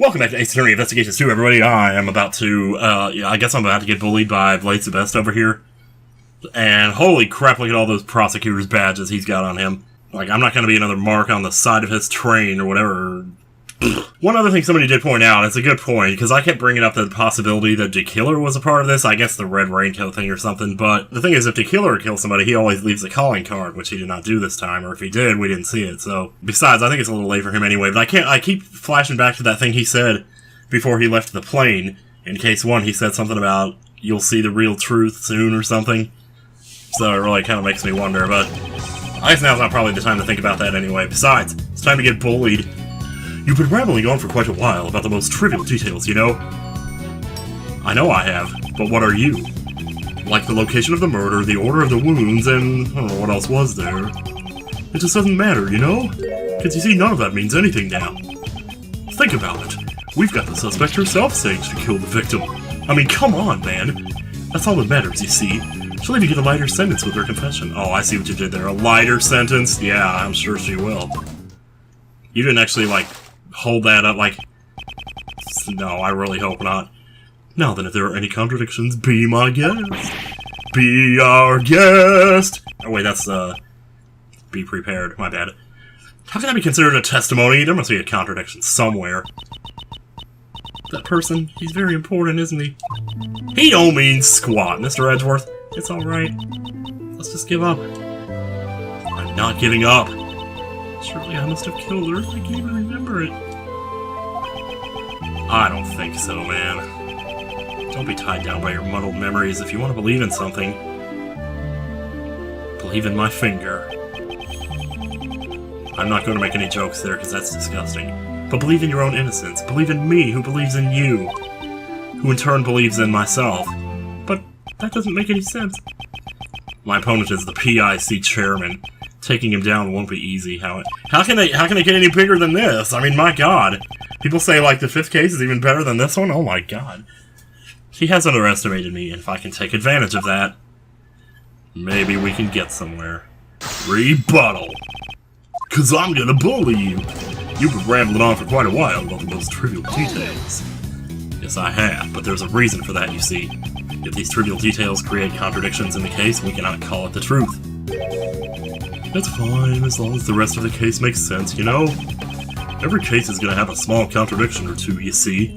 Welcome back to Ace Attorney Investigations 2, everybody. I am about to, I guess I'm about to get bullied by Blades the Best over here. And holy crap, look at all those prosecutor's badges he's got on him. Like, I'm not gonna be another mark on the side of his train or whatever. One other thing somebody did point out, it's a good point, because I kept bringing up the possibility that the killer was a part of this, I guess the red raincoat thing or something, but the thing is, if the killer kills somebody, he always leaves a calling card, which he did not do this time, or if he did, we didn't see it, so. Besides, I think it's a little late for him anyway, but I keep flashing back to that thing he said before he left the plane. In case one, he said something about, you'll see the real truth soon or something, so it really kind of makes me wonder, but I guess now's not probably the time to think about that anyway. Besides, it's time to get bullied. You've been rambling on for quite a while about the most trivial details, you know? I know I have, but what are you? Like the location of the murder, the order of the wounds, and I don't know what else was there. It just doesn't matter, you know? Because you see, none of that means anything now. Think about it. We've got the suspect herself saying she killed the victim. I mean, come on, man. That's all that matters, you see. She'll even get a lighter sentence with her confession. Oh, I see what you did there. A lighter sentence? Yeah, I'm sure she will. You didn't actually, like, hold that up, like... No, I really hope not. Now then, if there are any contradictions, be my guest. Be our guest! Oh wait, that's, be prepared. My bad. How can that be considered a testimony? There must be a contradiction somewhere. That person, he's very important, isn't he? He don't mean squat, Mr. Edgeworth. It's alright. Let's just give up. I'm not giving up. Surely I must have killed her. I can't even remember it. I don't think so, man. Don't be tied down by your muddled memories. If you want to believe in something, believe in my finger. I'm not going to make any jokes there, because that's disgusting. But believe in your own innocence. Believe in me, who believes in you. Who in turn believes in myself. But that doesn't make any sense. My opponent is the PIC chairman. Taking him down won't be easy. How can they get any bigger than this? I mean, my god. People say, like, the fifth case is even better than this one? Oh my god. He has underestimated me, and if I can take advantage of that, maybe we can get somewhere. Rebuttal. 'Cause I'm gonna bully you. You've been rambling on for quite a while about the most trivial details. Yes, I have, but there's a reason for that, you see. If these trivial details create contradictions in the case, we cannot call it the truth. That's fine, as long as the rest of the case makes sense, you know? Every case is gonna have a small contradiction or two, you see.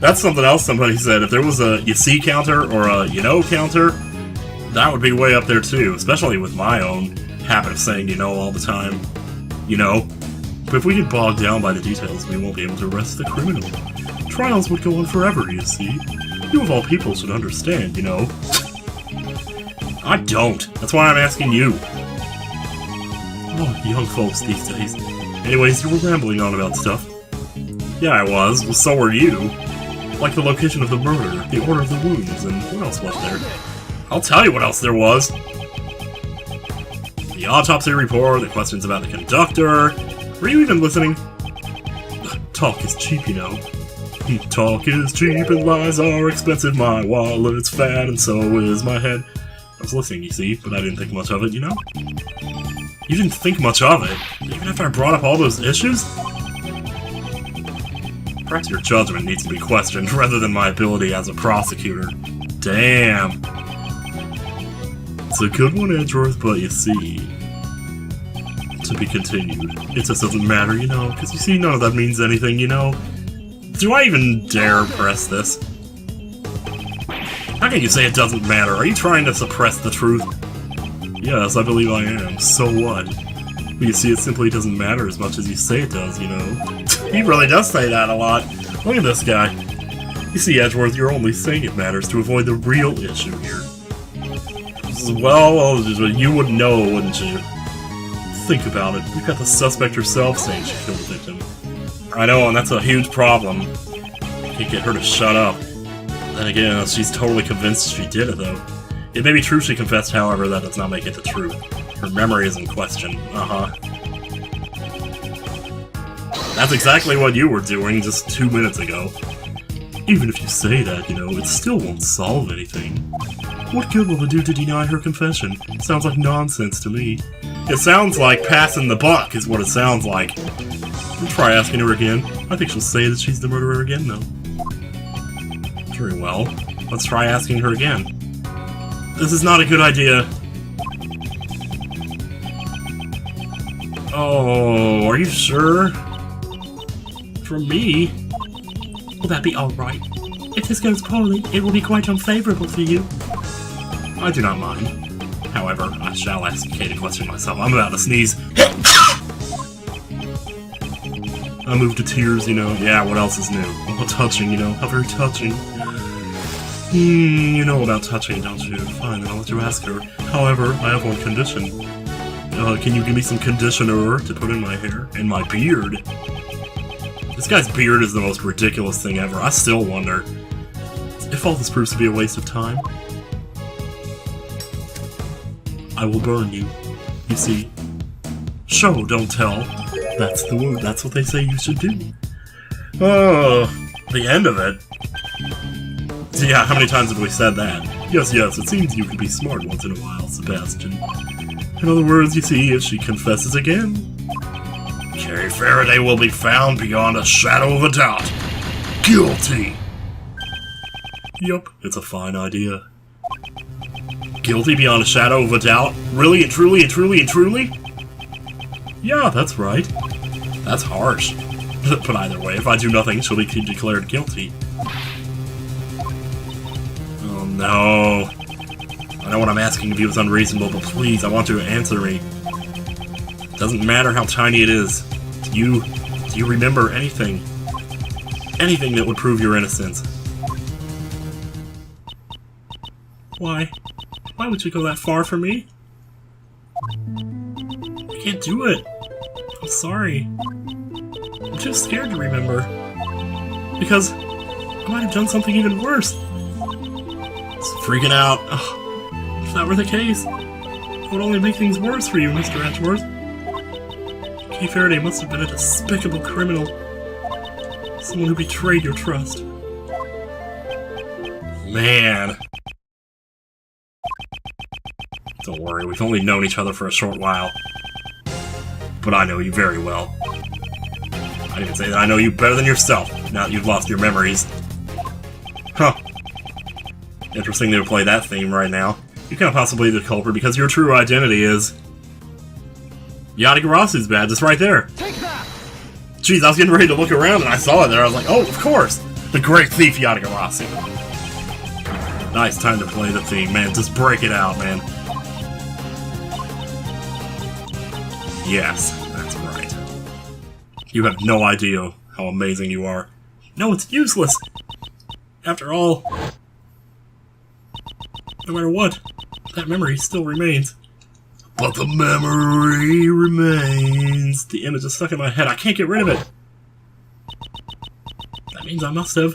That's something else somebody said. If there was a you see counter or a you know counter, that would be way up there too, especially with my own habit of saying you know all the time. You know? But if we get bogged down by the details, we won't be able to arrest the criminal. Trials would go on forever, you see. You of all people should understand, you know? I don't. That's why I'm asking you. Oh, young folks these days. Anyways, you were rambling on about stuff. Yeah, I was. Well, so were you. Like the location of the murder, the order of the wounds, and what else was there? I'll tell you what else there was. The autopsy report, the questions about the conductor. Were you even listening? Talk is cheap, you know. Talk is cheap and lies are expensive. My wallet's fat and so is my head. I was listening, you see, but I didn't think much of it, you know? You didn't think much of it? Even after I brought up all those issues? Perhaps your judgment needs to be questioned, rather than my ability as a prosecutor. Damn. It's a good one, Edgeworth, but you see... To be continued. It just doesn't matter, you know, because you see, none of that means anything, you know? Do I even dare press this? How can you say it doesn't matter? Are you trying to suppress the truth? Yes, I believe I am. So what? But you see, it simply doesn't matter as much as you say it does, you know? He really does say that a lot. Look at this guy. You see, Edgeworth, you're only saying it matters to avoid the real issue here. Well, you would know, wouldn't you? Think about it. We've got the suspect herself saying she killed the victim. I know, and that's a huge problem. Can't get her to shut up. Then again, she's totally convinced she did it, though. It may be true she confessed, however, that does not make it the truth. Her memory is in question. That's exactly what you were doing just 2 minutes ago. Even if you say that, you know, it still won't solve anything. What good will it do to deny her confession? Sounds like nonsense to me. It sounds like passing the buck, is what it sounds like. We'll try asking her again. I think she'll say that she's the murderer again, though. Very well. Let's try asking her again. This is not a good idea. Oh, are you sure? For me? Will that be alright? If this goes poorly, it will be quite unfavorable for you. I do not mind. However, I shall ask Kate a question myself. I'm about to sneeze. I moved to tears, you know. Yeah, what else is new? Well, touching, you know. How very touching. You know about touching, don't you? Fine, then I'll let you ask her. However, I have one condition. Can you give me some conditioner to put in my hair? And my beard? This guy's beard is the most ridiculous thing ever. I still wonder if all this proves to be a waste of time. I will burn you. You see? Show, don't tell. That's the word. That's what they say you should do. Oh, the end of it. Yeah, how many times have we said that? Yes, yes, it seems you could be smart once in a while, Sebastian. In other words, you see, if she confesses again, Carrie Faraday will be found beyond a shadow of a doubt. Guilty! Yup, it's a fine idea. Guilty beyond a shadow of a doubt? Really and truly and truly and truly? Yeah, that's right. That's harsh. But either way, if I do nothing, she'll be declared guilty. Oh no. I know what I'm asking of you is unreasonable, but please, I want you to answer me. Doesn't matter how tiny it is. Do you remember anything? Anything that would prove your innocence? Why? Why would you go that far for me? I can't do it. I'm sorry. I'm too scared to remember. Because I might have done something even worse. It's freaking out. Ugh. If that were the case, it would only make things worse for you, Mr. Edgeworth. Kay Faraday must have been a despicable criminal. Someone who betrayed your trust. Man. Don't worry, we've only known each other for a short while. But I know you very well. I'd even say that I know you better than yourself, now that you've lost your memories. Huh. Interesting they would play that theme right now. You can't possibly be the culprit because your true identity is... Yadigarasu's badge, it's right there! Take that! Jeez, I was getting ready to look around and I saw it there, I was like, oh, of course! The great thief Yadigarsu. Nice time to play the theme, man, just break it out, man. Yes, that's right. You have no idea how amazing you are. No, it's useless! After all... No matter what, that memory still remains. But the memory remains. The image is stuck in my head. I can't get rid of it. That means I must have...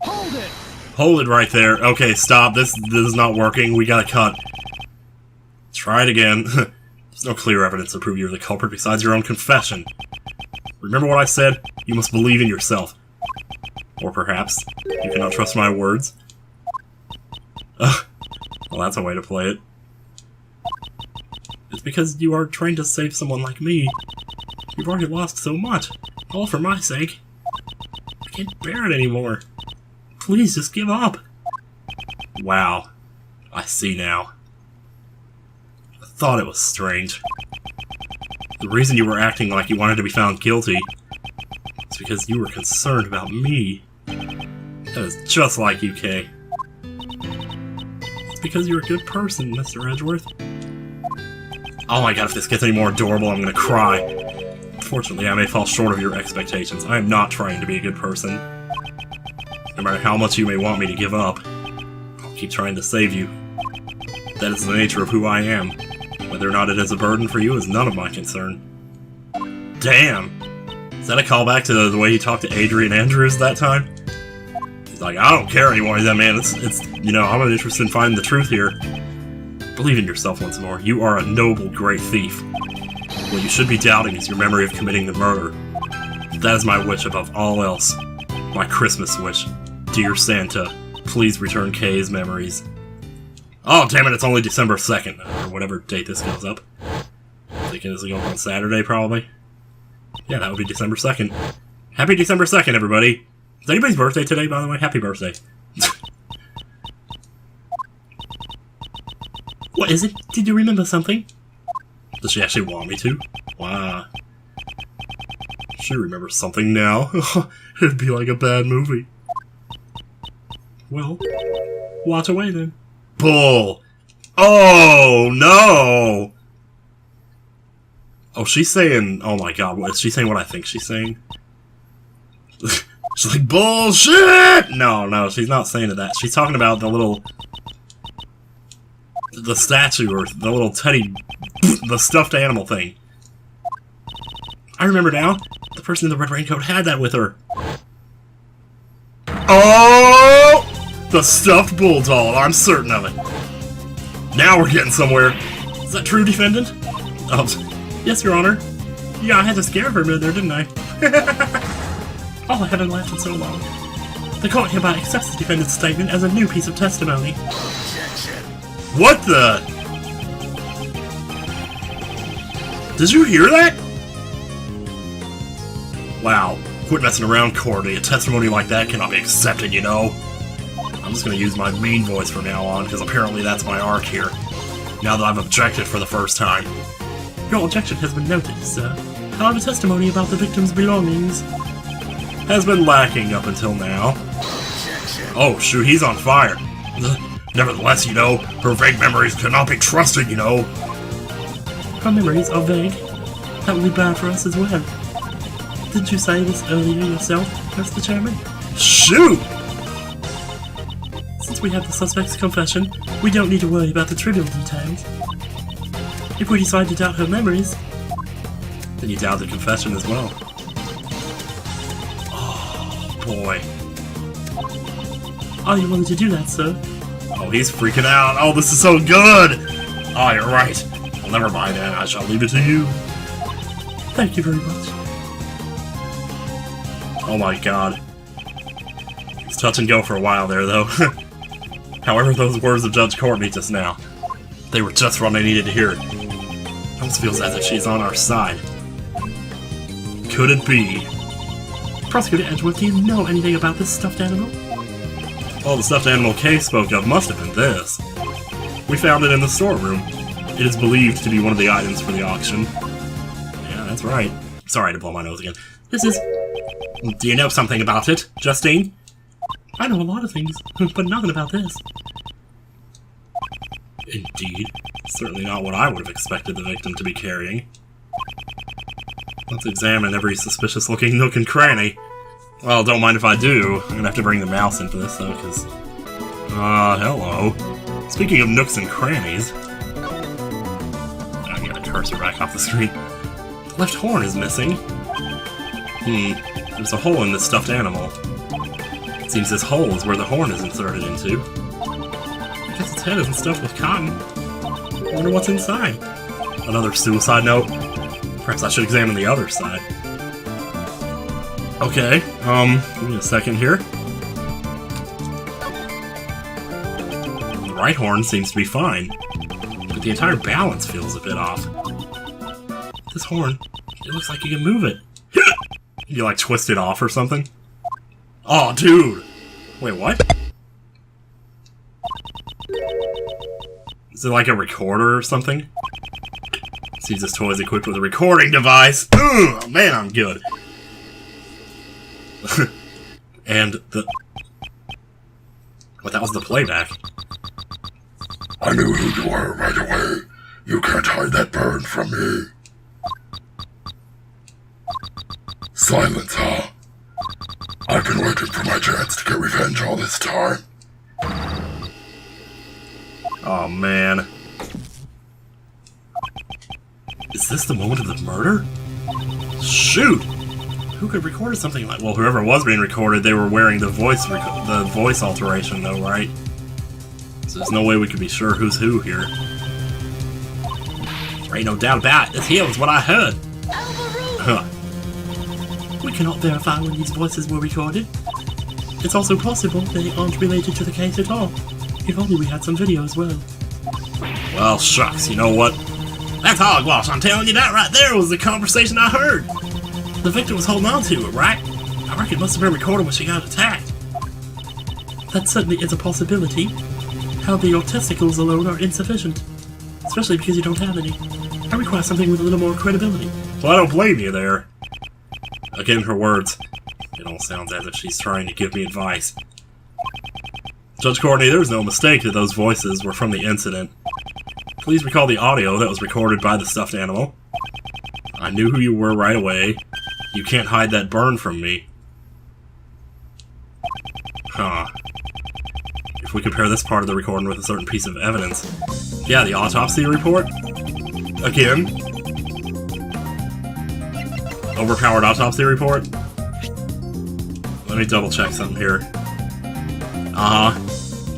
Hold it! Hold it right there. Okay, stop. This is not working. We gotta cut. Try it again. There's no clear evidence to prove you're the culprit besides your own confession. Remember what I said? You must believe in yourself. Or perhaps, you cannot trust my words. Well, that's a way to play it. It's because you are trying to save someone like me. You've already lost so much. All for my sake. I can't bear it anymore. Please, just give up. Wow. I see now. I thought it was strange. The reason you were acting like you wanted to be found guilty is because you were concerned about me. That is just like you, Kay. It's because you're a good person, Mr. Edgeworth. Oh my god, if this gets any more adorable, I'm gonna cry. Unfortunately, I may fall short of your expectations. I am not trying to be a good person. No matter how much you may want me to give up, I'll keep trying to save you. That is the nature of who I am. Whether or not it is a burden for you is none of my concern. Damn! Is that a callback to the way he talked to Adrian Andrews that time? He's like, I don't care anymore. He's like, man, it's you know, I'm interested in finding the truth here. Believe in yourself once more. You are a noble, great thief. What you should be doubting is your memory of committing the murder. That is my wish above all else. My Christmas wish. Dear Santa, please return Kay's memories. Oh, damn it, it's only December 2nd, or whatever date this goes up. I'm thinking this is going on Saturday, probably. Yeah, that would be December 2nd. Happy December 2nd, everybody. Is anybody's birthday today, by the way? Happy birthday. What is it? Did you remember something? Does she actually want me to? Wow. She remembers something now. It'd be like a bad movie. Well, watch away then. Bull! Oh, no! Oh, she's saying... Oh my god, what is she saying? What I think she's saying? She's like, bullshit! No, she's not saying that. She's talking about the little... The statue, or the little teddy... The stuffed animal thing. I remember now. The person in the red raincoat had that with her. Oh! The stuffed bull doll, I'm certain of it. Now we're getting somewhere. Is that true, defendant? Oh, yes, Your Honor. Yeah, I had to scare her a minute there, didn't I? Oh, I haven't laughed in so long. The court hereby accepts the defendant's statement as a new piece of testimony. What the? Did you hear that? Wow. Quit messing around, Courtney. A testimony like that cannot be accepted, you know? I'm just gonna use my mean voice from now on, because apparently that's my arc here. Now that I've objected for the first time. Your objection has been noted, sir. However, testimony about the victim's belongings has been lacking up until now. Oh, shoot, he's on fire. Nevertheless, you know, her vague memories cannot be trusted, you know. Her memories are vague. That would be bad for us as well. Didn't you say this earlier yourself, Mr. Chairman? Shoot! Since we have the suspect's confession, we don't need to worry about the trivial details. If we decide to doubt her memories, then you doubt the confession as well. Oh, boy. Are you willing to do that, sir? Oh, he's freaking out. Oh, this is so good! Oh, you're right. Well, never mind, then. I shall leave it to you. Thank you very much. Oh my god. It's touch and go for a while there, though. However, those words of Judge Courtney just now, they were just what I needed to hear. It almost feels as if she's on our side. Could it be? Prosecutor Edgeworth, do you know anything about this stuffed animal? Well, the stuffed animal Kay spoke of must have been this. We found it in the storeroom. It is believed to be one of the items for the auction. Yeah, that's right. Sorry to blow my nose again. This is... Do you know something about it, Justine? I know a lot of things, but nothing about this. Indeed. Certainly not what I would have expected the victim to be carrying. Let's examine every suspicious-looking nook and cranny. Well, don't mind if I do. I'm gonna have to bring the mouse into this, though, because... hello. Speaking of nooks and crannies... I got a cursor back off the screen. The left horn is missing. There's a hole in this stuffed animal. It seems this hole is where the horn is inserted into. I guess its head isn't stuffed with cotton. I wonder what's inside. Another suicide note. Perhaps I should examine the other side. Okay, give me a second here. The right horn seems to be fine, but the entire balance feels a bit off. This horn, it looks like you can move it. You like twist it off or something? Oh, dude! Wait, what? Is it like a recorder or something? Seems this toy is equipped with a recording device. Ugh, man, I'm good. And the... What, that was the playback. I knew who you were right away. You can't hide that burn from me. Silence, huh? I've been waiting for my chance to get revenge all this time. Oh, man. Is this the moment of the murder? Shoot! Who could have recorded something like... Well, whoever was being recorded, they were wearing the voice alteration, though, right? So there's no way we could be sure who's who here. There ain't no doubt about it. This here was what I heard. Huh. We cannot verify when these voices were recorded. It's also possible they aren't related to the case at all. If only we had some video as well. Well, shucks, you know what? That's hogwash, I'm telling you, that right there was the conversation I heard. The victim was holding on to it, right? I reckon it must have been recorded when she got attacked. That certainly is a possibility. However, your testicles alone are insufficient. Especially because you don't have any. I require something with a little more credibility. Well, I don't blame you there. Again, her words. It all sounds as if she's trying to give me advice. Judge Courtney, there was no mistake that those voices were from the incident. Please recall the audio that was recorded by the stuffed animal. I knew who you were right away. You can't hide that burn from me. Huh. If we compare this part of the recording with a certain piece of evidence. Yeah, the autopsy report? Again? Overpowered autopsy report? Let me double check something here.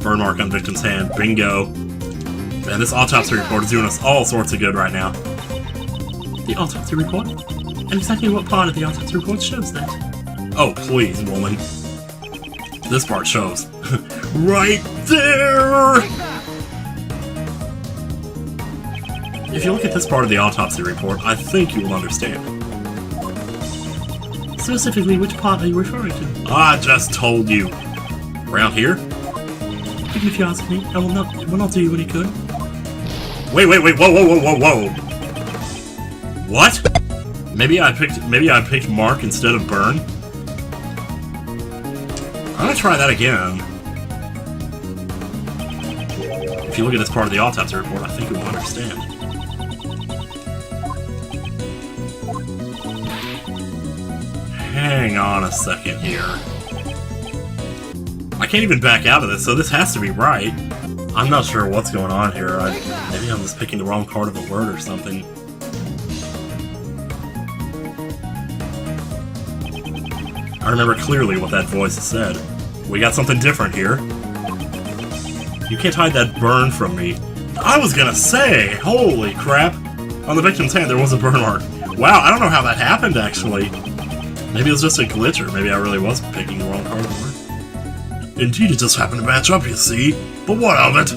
Burn mark on victim's hand. Bingo. Man, this autopsy report is doing us all sorts of good right now. The autopsy report? And exactly what part of the autopsy report shows that? Oh, please, woman. This part shows. Right there! If you look at this part of the autopsy report, I think you will understand. Specifically, which part are you referring to? I just told you. Around here? Even if you ask me, I will not do you any good. Wait, whoa. What? Maybe I picked Mark instead of Burn? I'm gonna try that again. If you look at this part of the autopsy report, I think you will understand. Hang on a second here. I can't even back out of this, so this has to be right. I'm not sure what's going on here. Maybe I'm just picking the wrong part of a word or something. I remember clearly what that voice said. We got something different here. You can't hide that burn from me. I was gonna say, holy crap. On the victim's hand there was a burn mark. Wow, I don't know how that happened actually. Maybe it was just a glitch, or maybe I really was picking the wrong part of the word. Indeed, it just happened to match up, you see. But what of it?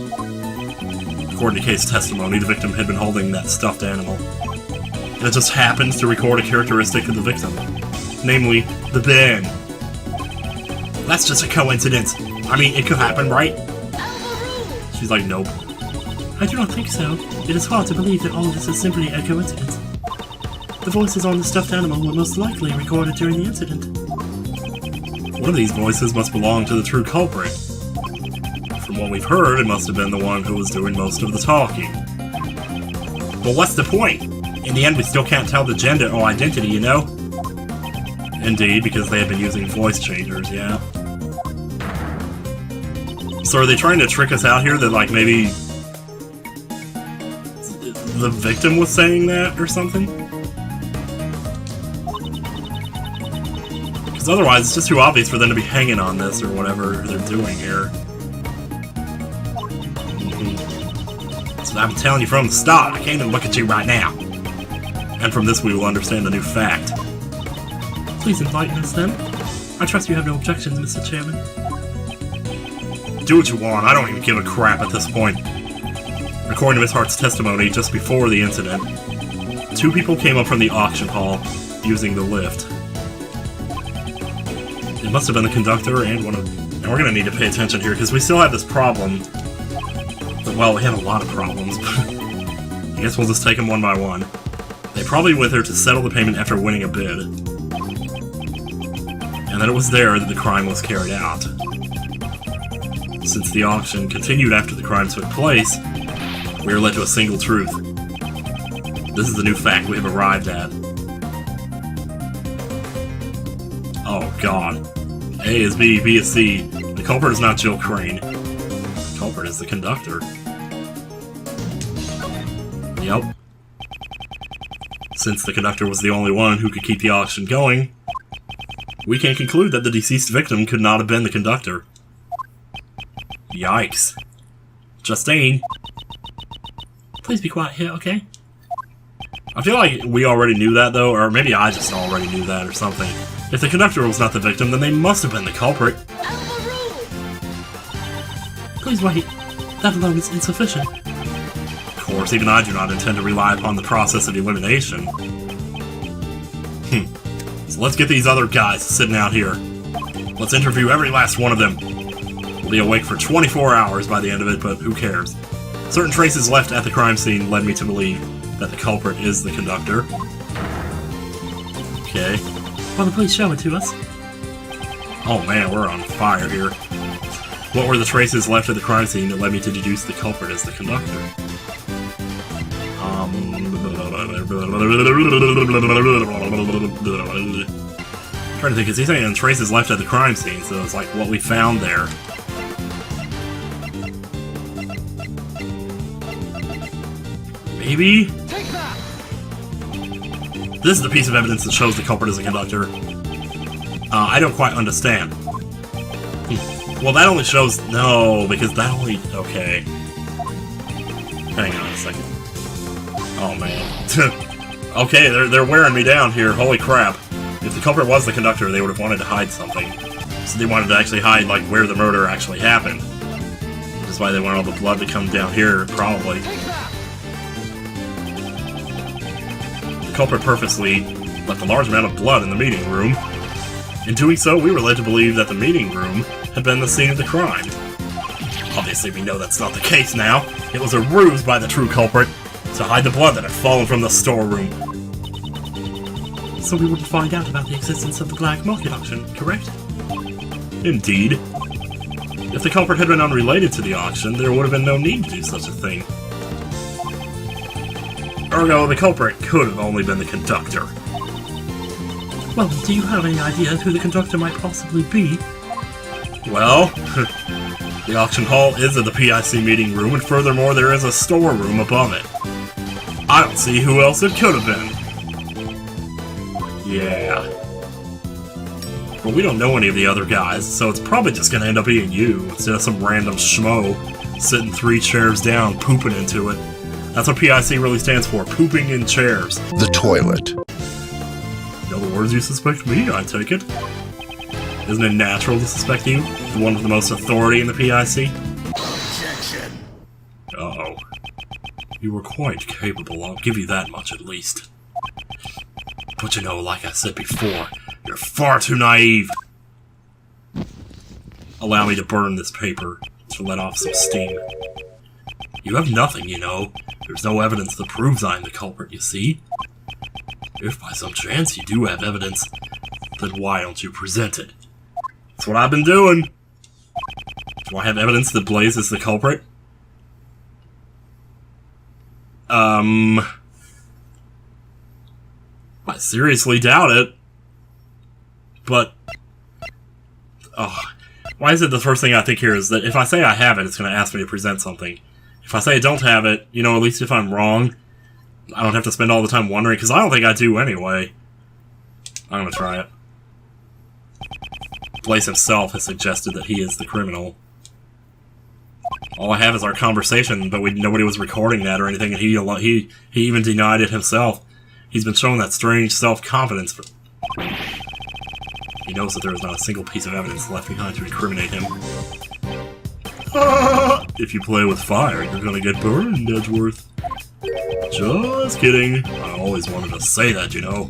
According to case testimony, the victim had been holding that stuffed animal. And it just happens to record a characteristic of the victim. Namely, the bend. That's just a coincidence. I mean, it could happen, right? She's like, nope. I do not think so. It is hard to believe that all of this is simply a coincidence. The voices on the stuffed animal were most likely recorded during the incident. One of these voices must belong to the true culprit. From what we've heard, it must have been the one who was doing most of the talking. But what's the point? In the end, we still can't tell the gender or identity, you know? Indeed, because they had been using voice changers, yeah. So are they trying to trick us out here that, like, maybe the victim was saying that or something? Because otherwise, it's just too obvious for them to be hanging on this or whatever they're doing here. So I'm telling you from the start, I can't even look at you right now. And from this we will understand a new fact. Please enlighten us then. I trust you have no objections, Mr. Chairman. Do what you want, I don't even give a crap at this point. According to Miss Hart's testimony, just before the incident, 2 people came up from the auction hall using the lift. It must have been the conductor and one of them. And we're gonna need to pay attention here, because we still have this problem. Well, we have a lot of problems, but I guess we'll just take them one by one. They probably went there to settle the payment after winning a bid. And then it was there that the crime was carried out. Since the auction continued after the crime took place, we are led to a single truth. This is the new fact we have arrived at. Oh god. A is B, B is C. The culprit is not Jill Crane. The culprit is the conductor. Yep. Since the conductor was the only one who could keep the auction going, we can conclude that the deceased victim could not have been the conductor. Yikes. Justine. Please be quiet here, okay? I feel like we already knew that, though, or maybe I just already knew that or something. If the conductor was not the victim, then they must have been the culprit. Please wait. That alone is insufficient. Of course, even I do not intend to rely upon the process of elimination. So let's get these other guys sitting out here. Let's interview every last one of them. We'll be awake for 24 hours by the end of it, but who cares? Certain traces left at the crime scene led me to believe that the culprit is the conductor. Okay. Well, then please show it to us. Oh man, we're on fire here. What were the traces left at the crime scene that led me to deduce the culprit as the conductor? Trying to think, is he saying traces left at the crime scene? So it's like what we found there. Maybe? This is the piece of evidence that shows the culprit is a conductor. I don't quite understand. Well, that only shows... No, because that only... Okay. Hang on a second. Oh, man. Okay, they're wearing me down here. Holy crap. If the culprit was the conductor, they would have wanted to hide something. So they wanted to actually hide, like, where the murder actually happened. Which is why they want all the blood to come down here, probably. The culprit purposely left a large amount of blood in the meeting room. In doing so, we were led to believe that the meeting room had been the scene of the crime. Obviously, we know that's not the case now. It was a ruse by the true culprit to hide the blood that had fallen from the storeroom. So we wouldn't find out about the existence of the black market auction, correct? Indeed. If the culprit had been unrelated to the auction, there would have been no need to do such a thing. Ergo, the culprit could have only been the conductor. Well, do you have any idea who the conductor might possibly be? Well, the auction hall is at the PIC meeting room, and furthermore, there is a storeroom above it. I don't see who else it could have been. Yeah. But we don't know any of the other guys, so it's probably just gonna end up being you, instead of some random schmo sitting 3 chairs down, pooping into it. That's what PIC really stands for, pooping in chairs. The toilet. In other words, you suspect me, I take it. Isn't it natural to suspect you, the one with the most authority in the PIC? Objection. Uh-oh. You were quite capable, I'll give you that much at least. But you know, like I said before, you're far too naive. Allow me to burn this paper to let off some steam. You have nothing, you know. There's no evidence that proves I'm the culprit, you see? If by some chance you do have evidence, then why don't you present it? That's what I've been doing. Do I have evidence that Blaze is the culprit? I seriously doubt it. But, oh, why is it the first thing I think here is that if I say I have it, it's going to ask me to present something. If I say I don't have it, you know, at least if I'm wrong, I don't have to spend all the time wondering, because I don't think I do anyway. I'm going to try it. Blaze himself has suggested that he is the criminal. All I have is our conversation, but nobody was recording that or anything, and he even denied it himself. He's been showing that strange self-confidence. He knows that there is not a single piece of evidence left behind to incriminate him. If you play with fire, you're gonna get burned, Edgeworth. Just kidding. I always wanted to say that, you know.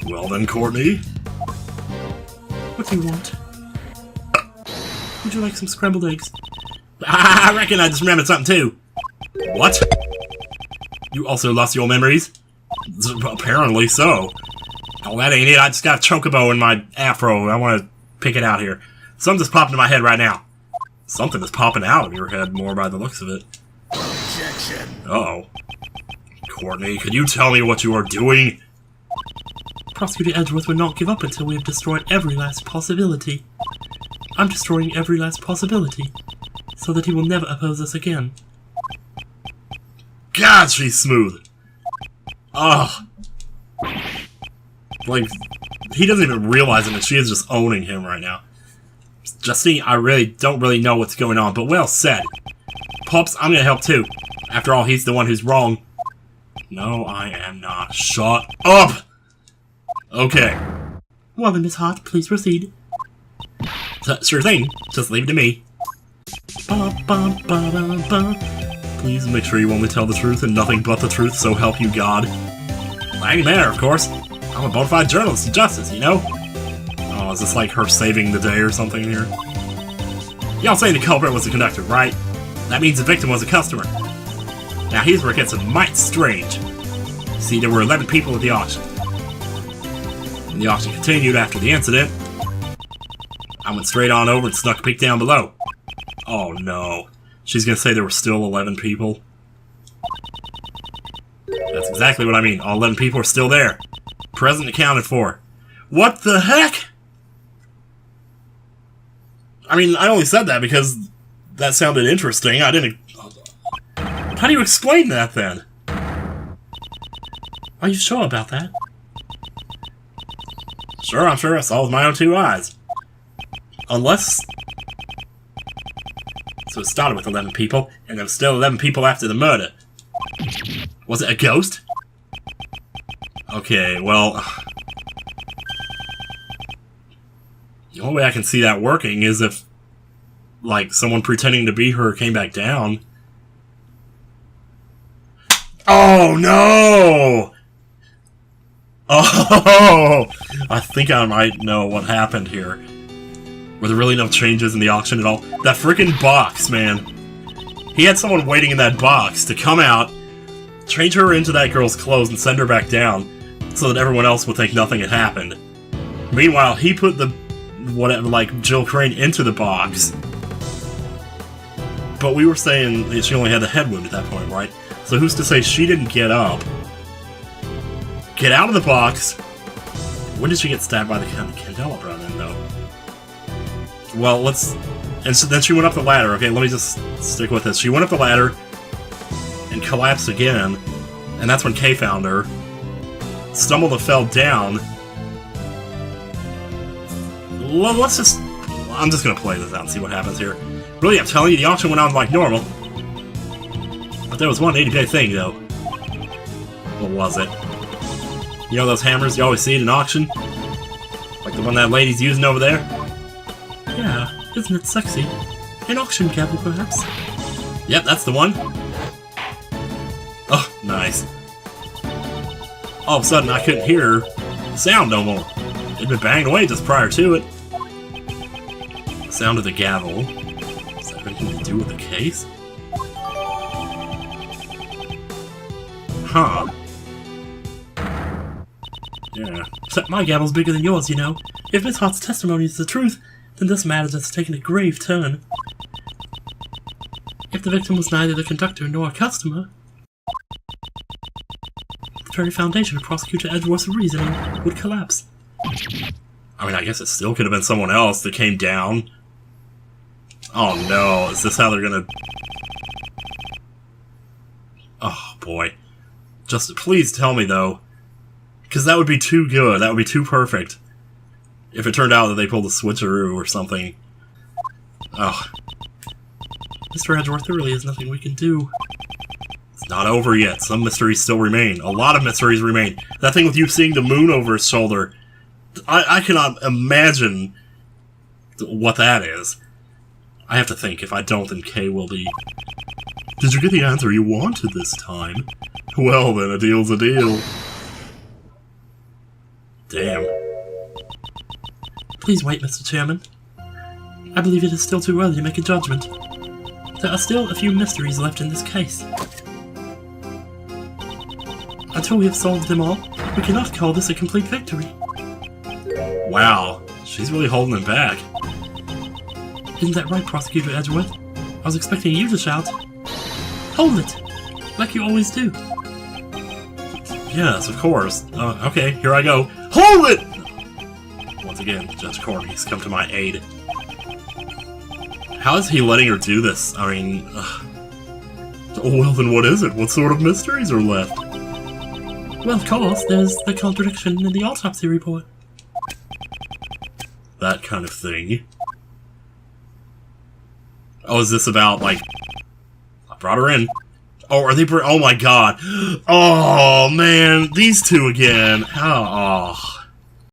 Well then, Courtney. What do you want? Would you like some scrambled eggs? I reckon I just remembered something too. What? You also lost your memories? Apparently so. Oh, that ain't it. I just got a chocobo in my afro. I want to pick it out here. Something just popped in my head right now. Something is popping out of your head more by the looks of it. Objection. Uh-oh. Courtney, could you tell me what you are doing? Prosecutor Edgeworth will not give up until we have destroyed every last possibility. I'm destroying every last possibility, so that he will never oppose us again. God, she's smooth. Ugh. Like, he doesn't even realize it, and she is just owning him right now. Justine, I really don't know what's going on, but well said. Pups, I'm gonna help too. After all, he's the one who's wrong. No, I am not. Shut up! Okay. Well then, Miss Hart, please proceed. Sure thing. Just leave it to me. Please make sure you only tell the truth and nothing but the truth, so help you God. Lang there, of course. I'm a bona fide journalist of justice, you know? Oh, is this like her saving the day or something here? Y'all saying the culprit was the conductor, right? That means the victim was a customer. Now here's where it gets a mite strange. See, there were 11 people at the auction. When the auction continued after the incident, I went straight on over and snuck a peek down below. Oh no. She's gonna say there were still 11 people? That's exactly what I mean. All 11 people are still there. Present accounted for. What the heck? I mean, I only said that because that sounded interesting. I didn't... How do you explain that, then? Are you sure about that? Sure, I'm sure I saw with my own 2 eyes. Unless... So it started with 11 people, and there were still 11 people after the murder. Was it a ghost? Okay, well... The only way I can see that working is if, like, someone pretending to be her came back down. Oh, no! Oh! I think I might know what happened here. Were there really no changes in the auction at all? That freaking box, man. He had someone waiting in that box to come out, change her into that girl's clothes, and send her back down, so that everyone else would think nothing had happened. Meanwhile, he put the... whatever, like, Jill Crane into the box. But we were saying that she only had the head wound at that point, right? So who's to say she didn't get up, get out of the box? When did she get stabbed by the candelabra then, though? Well, let's... And so then she went up the ladder. Okay, let me just stick with this. She went up the ladder and collapsed again. And that's when Kay found her. Stumbled and fell down. Well, let's just... I'm just gonna play this out and see what happens here. Really, I'm telling you, the auction went on like normal. But there was one 80-day thing, though. What was it? You know those hammers you always see at an auction? Like the one that lady's using over there? Yeah, isn't it sexy? An auction gavel, perhaps? Yep, that's the one. Oh, nice. All of a sudden, I couldn't hear the sound no more. It'd been banged away just prior to it. The sound of the gavel. Does that have anything to do with the case? Huh. Yeah. Except my gavel's bigger than yours, you know. If Miss Hart's testimony is the truth, then this matter has taken a grave turn. If the victim was neither the conductor nor a customer, the very foundation of Prosecutor Edgeworth's reasoning would collapse. I mean, I guess it still could have been someone else that came down. Oh no, is this how they're gonna... Oh boy. Just please tell me, though. Because that would be too good, that would be too perfect. If it turned out that they pulled a switcheroo or something. Ugh. Mr. Edgeworth, there really is nothing we can do. It's not over yet. Some mysteries still remain. A lot of mysteries remain. That thing with you seeing the moon over his shoulder. I cannot imagine what that is. I have to think. If I don't, then Kay will be... Did you get the answer you wanted this time? Well then, a deal's a deal. Damn. Please wait, Mr. Chairman. I believe it is still too early to make a judgment. There are still a few mysteries left in this case. Until we have solved them all, we cannot call this a complete victory. Wow, she's really holding him back. Isn't that right, Prosecutor Edgeworth? I was expecting you to shout, "Hold it!" Like you always do. Yes, of course. Okay, here I go. Hold it! Once again, Judge Corby's come to my aid. How is he letting her do this? I mean... Well, then what is it? What sort of mysteries are left? Well, of course, there's the contradiction in the autopsy report. That kind of thing. Oh, is this about, like... I brought her in. Oh, are they... Oh my god. Oh, man. These two again. Oh.